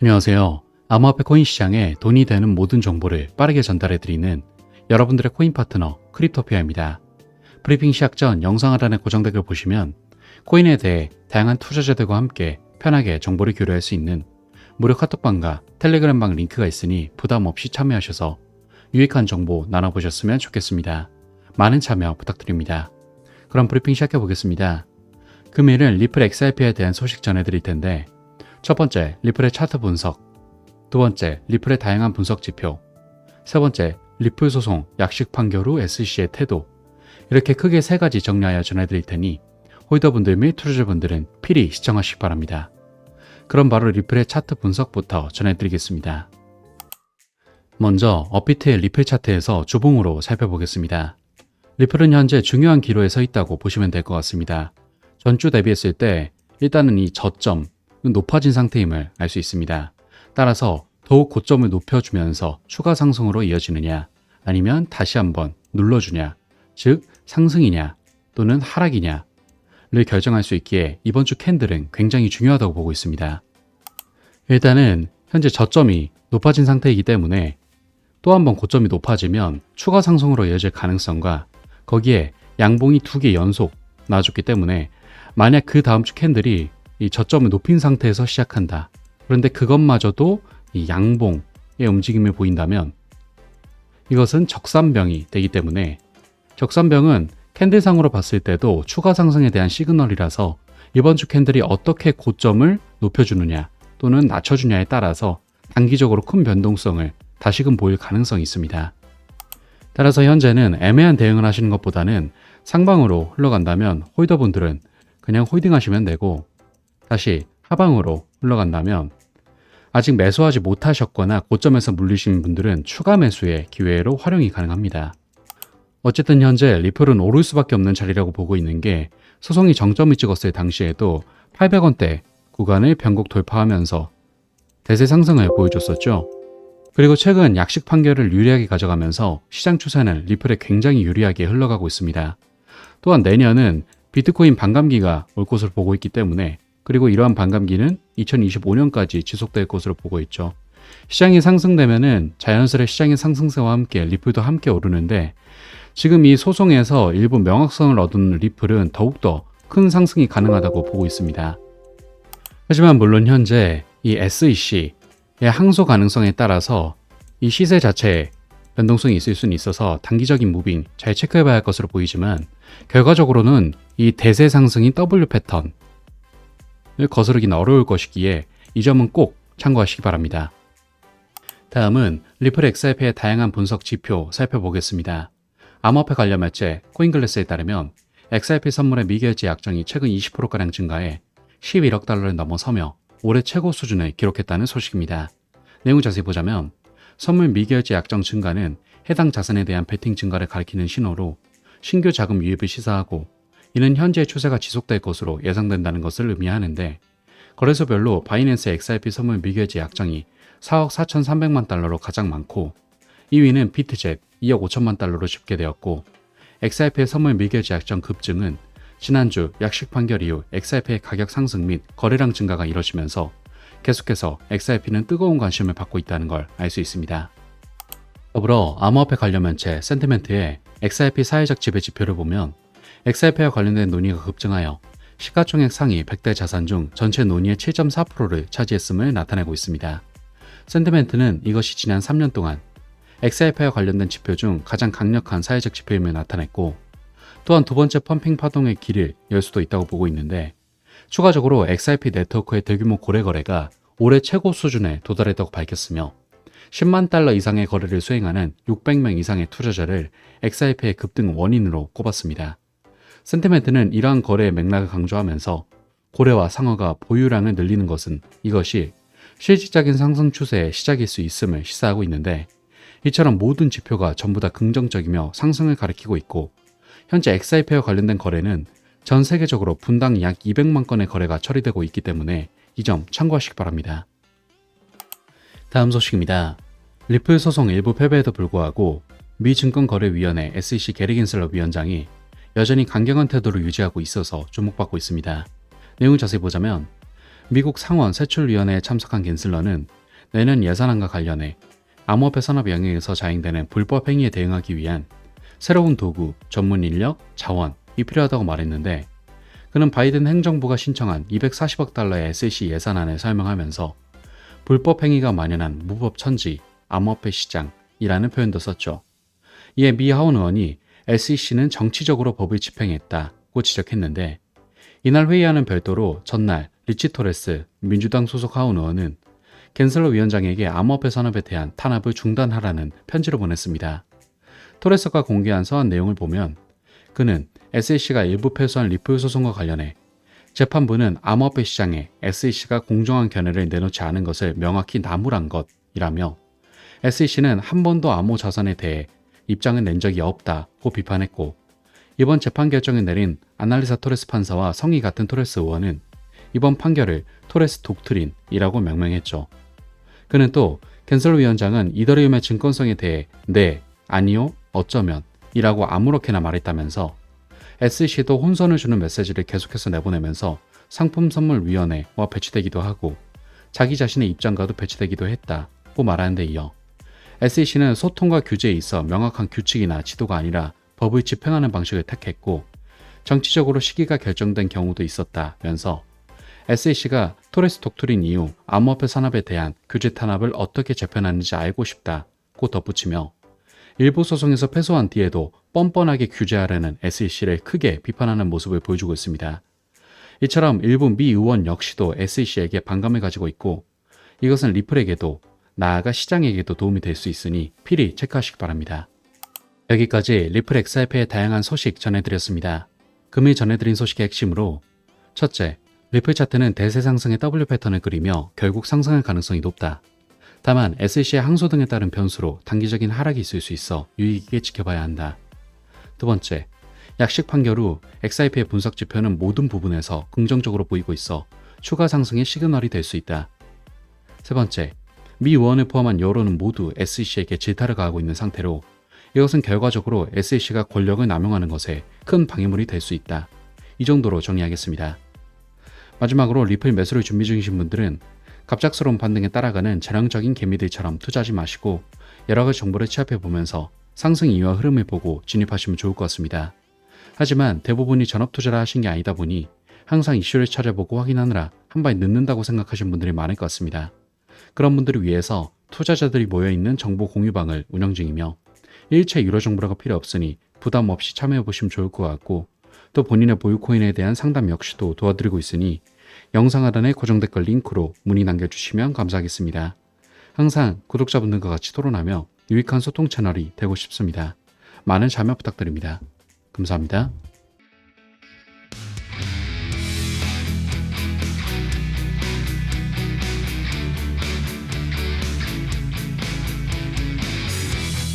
안녕하세요. 암호화폐 코인 시장에 돈이 되는 모든 정보를 빠르게 전달해드리는 여러분들의 코인 파트너 크립토피아입니다. 브리핑 시작 전 영상 하단의 고정 댓글 보시면 코인에 대해 다양한 투자자들과 함께 편하게 정보를 교류할 수 있는 무료 카톡방과 텔레그램방 링크가 있으니 부담 없이 참여하셔서 유익한 정보 나눠보셨으면 좋겠습니다. 많은 참여 부탁드립니다. 그럼 브리핑 시작해 보겠습니다. 금일은 리플 XRP에 대한 소식 전해드릴 텐데 첫 번째, 리플의 차트 분석. 두 번째, 리플의 다양한 분석 지표. 세 번째, 리플 소송 약식 판결 후 SEC의 태도. 이렇게 크게 세 가지 정리하여 전해드릴 테니 홀더분들 및 투자자분들은 필히 시청하시기 바랍니다. 그럼 바로 리플의 차트 분석부터 전해드리겠습니다. 먼저 업비트의 리플 차트에서 주봉으로 살펴보겠습니다. 리플은 현재 중요한 기로에 서 있다고 보시면 될 것 같습니다. 전주 대비했을 때 일단은 이 저점, 높아진 상태임을 알 수 있습니다. 따라서 더욱 고점을 높여주면서 추가 상승으로 이어지느냐 아니면 다시 한번 눌러주냐, 즉 상승이냐 또는 하락이냐를 결정할 수 있기에 이번 주 캔들은 굉장히 중요하다고 보고 있습니다. 일단은 현재 저점이 높아진 상태이기 때문에 또 한번 고점이 높아지면 추가 상승으로 이어질 가능성과 거기에 양봉이 2개 연속 나와줬기 때문에 만약 그 다음 주 캔들이 이 저점을 높인 상태에서 시작한다. 그런데 그것마저도 이 양봉의 움직임을 보인다면 이것은 적산병이 되기 때문에 적산병은 캔들상으로 봤을 때도 추가 상승에 대한 시그널이라서 이번 주 캔들이 어떻게 고점을 높여주느냐 또는 낮춰주냐에 따라서 단기적으로 큰 변동성을 다시금 보일 가능성이 있습니다. 따라서 현재는 애매한 대응을 하시는 것보다는 상방으로 흘러간다면 홀더분들은 그냥 홀딩하시면 되고 다시 하방으로 흘러간다면 아직 매수하지 못하셨거나 고점에서 물리신 분들은 추가 매수의 기회로 활용이 가능합니다. 어쨌든 현재 리플은 오를 수밖에 없는 자리라고 보고 있는 게 소송이 정점을 찍었을 당시에도 800원대 구간을 변곡 돌파하면서 대세 상승을 보여줬었죠. 그리고 최근 약식 판결을 유리하게 가져가면서 시장 추세는 리플에 굉장히 유리하게 흘러가고 있습니다. 또한 내년은 비트코인 반감기가 올 것으로 보고 있기 때문에 그리고 이러한 반감기는 2025년까지 지속될 것으로 보고 있죠. 시장이 상승되면은 자연스레 시장의 상승세와 함께 리플도 함께 오르는데 지금 이 소송에서 일부 명확성을 얻은 리플은 더욱더 큰 상승이 가능하다고 보고 있습니다. 하지만 물론 현재 이 SEC의 항소 가능성에 따라서 이 시세 자체에 변동성이 있을 수는 있어서 단기적인 무빙 잘 체크해봐야 할 것으로 보이지만 결과적으로는 이 대세 상승인 W 패턴 거스르기는 어려울 것이기에 이 점은 꼭 참고하시기 바랍니다. 다음은 리플 XRP의 다양한 분석 지표 살펴보겠습니다. 암호화폐 관련 매체 코인글래스에 따르면 XRP 선물의 미결제 약정이 최근 20%가량 증가해 11억 달러를 넘어서며 올해 최고 수준을 기록했다는 소식입니다. 내용 자세히 보자면 선물 미결제 약정 증가는 해당 자산에 대한 베팅 증가를 가리키는 신호로 신규 자금 유입을 시사하고 이는 현재의 추세가 지속될 것으로 예상된다는 것을 의미하는데 거래소별로 바이낸스 XRP 선물 미결제 약정이 4억 4,300만 달러로 가장 많고 2위는 비트젯 2억 5천만 달러로 집계되었고 XRP의 선물 미결제 약정 급증은 지난주 약식 판결 이후 XRP의 가격 상승 및 거래량 증가가 이뤄지면서 계속해서 XRP는 뜨거운 관심을 받고 있다는 걸 알 수 있습니다. 더불어 암호화폐 관련 매체 센티멘트의 XRP 사회적 지배 지표를 보면 XRP와 관련된 논의가 급증하여 시가총액 상위 100대 자산 중 전체 논의의 7.4%를 차지했음을 나타내고 있습니다. 센티멘트는 이것이 지난 3년 동안 XRP와 관련된 지표 중 가장 강력한 사회적 지표임을 나타냈고 또한 두 번째 펌핑 파동의 길을 열 수도 있다고 보고 있는데 추가적으로 XRP 네트워크의 대규모 고래 거래가 올해 최고 수준에 도달했다고 밝혔으며 10만 달러 이상의 거래를 수행하는 600명 이상의 투자자를 XRP의 급등 원인으로 꼽았습니다. 센티멘트는 이러한 거래의 맥락을 강조하면서 고래와 상어가 보유량을 늘리는 것은 이것이 실질적인 상승 추세의 시작일 수 있음을 시사하고 있는데 이처럼 모든 지표가 전부 다 긍정적이며 상승을 가리키고 있고 현재 XRP와 관련된 거래는 전 세계적으로 분당 약 200만 건의 거래가 처리되고 있기 때문에 이 점 참고하시기 바랍니다. 다음 소식입니다. 리플 소송 일부 패배에도 불구하고 미 증권거래위원회 SEC 게리 긴슬러 위원장이 여전히 강경한 태도를 유지하고 있어서 주목받고 있습니다. 내용을 자세히 보자면 미국 상원 세출위원회에 참석한 갠슬러는 내년 예산안과 관련해 암호화폐 산업 영역에서 자행되는 불법 행위에 대응하기 위한 새로운 도구, 전문 인력, 자원이 필요하다고 말했는데, 그는 바이든 행정부가 신청한 240억 달러의 SEC 예산안을 설명하면서 불법 행위가 만연한 무법 천지, 암호화폐 시장이라는 표현도 썼죠. 이에 미 하원 의원이 SEC는 정치적으로 법을 집행했다고 지적했는데, 이날 회의와는 별도로 전날 리치 토레스 민주당 소속 하원 의원은 갠슬러 위원장에게 암호화폐 산업에 대한 탄압을 중단하라는 편지를 보냈습니다. 토레스가 공개한 서한 내용을 보면 그는 SEC가 일부 패소한 리플 소송과 관련해 재판부는 암호화폐 시장에 SEC가 공정한 견해를 내놓지 않은 것을 명확히 나무란 것이라며, SEC는 한 번도 암호 자산에 대해 입장을 낸 적이 없다고 비판했고, 이번 재판 결정을 내린 아날리사 토레스 판사와 성이 같은 토레스 의원은 이번 판결을 토레스 독트린이라고 명명했죠. 그는 또 갠슬러 위원장은 이더리움의 증권성에 대해 네, 아니요, 어쩌면 이라고 아무렇게나 말했다면서 SEC도 혼선을 주는 메시지를 계속해서 내보내면서 상품선물위원회와 배치되기도 하고 자기 자신의 입장과도 배치되기도 했다고 말하는 데 이어 SEC는 소통과 규제에 있어 명확한 규칙이나 지도가 아니라 법을 집행하는 방식을 택했고 정치적으로 시기가 결정된 경우도 있었다면서 SEC가 토레스 독트린 이후 암호화폐 산업에 대한 규제 탄압을 어떻게 재편하는지 알고 싶다고 덧붙이며 일부 소송에서 패소한 뒤에도 뻔뻔하게 규제하려는 SEC를 크게 비판하는 모습을 보여주고 있습니다. 이처럼 일부 미 의원 역시도 SEC에게 반감을 가지고 있고, 이것은 리플에게도 나아가 시장에게도 도움이 될 수 있으니 필히 체크하시기 바랍니다. 여기까지 리플 XRP의 다양한 소식 전해드렸습니다. 금일 전해드린 소식의 핵심으로, 첫째, 리플 차트는 대세 상승의 W 패턴을 그리며 결국 상승할 가능성이 높다. 다만 SEC의 항소 등에 따른 변수로 단기적인 하락이 있을 수 있어 유의 깊게 지켜봐야 한다. 두 번째, 약식 판결 후 XRP의 분석 지표는 모든 부분에서 긍정적으로 보이고 있어 추가 상승의 시그널이 될 수 있다. 세 번째, 미 의원을 포함한 여론은 모두 SEC에게 질타를 가하고 있는 상태로 이것은 결과적으로 SEC가 권력을 남용하는 것에 큰 방해물이 될 수 있다. 이 정도로 정리하겠습니다. 마지막으로 리플 매수를 준비 중이신 분들은 갑작스러운 반등에 따라가는 전형적인 개미들처럼 투자하지 마시고 여러 가지 정보를 취합해 보면서 상승 이유와 흐름을 보고 진입하시면 좋을 것 같습니다. 하지만 대부분이 전업 투자를 하신 게 아니다 보니 항상 이슈를 찾아보고 확인하느라 한 발 늦는다고 생각하시는 분들이 많을 것 같습니다. 그런 분들을 위해서 투자자들이 모여있는 정보 공유방을 운영 중이며 일체 유료 정보가 필요 없으니 부담 없이 참여해 보시면 좋을 것 같고, 또 본인의 보유 코인에 대한 상담 역시도 도와드리고 있으니 영상 하단에 고정 댓글 링크로 문의 남겨주시면 감사하겠습니다. 항상 구독자분들과 같이 토론하며 유익한 소통 채널이 되고 싶습니다. 많은 참여 부탁드립니다. 감사합니다.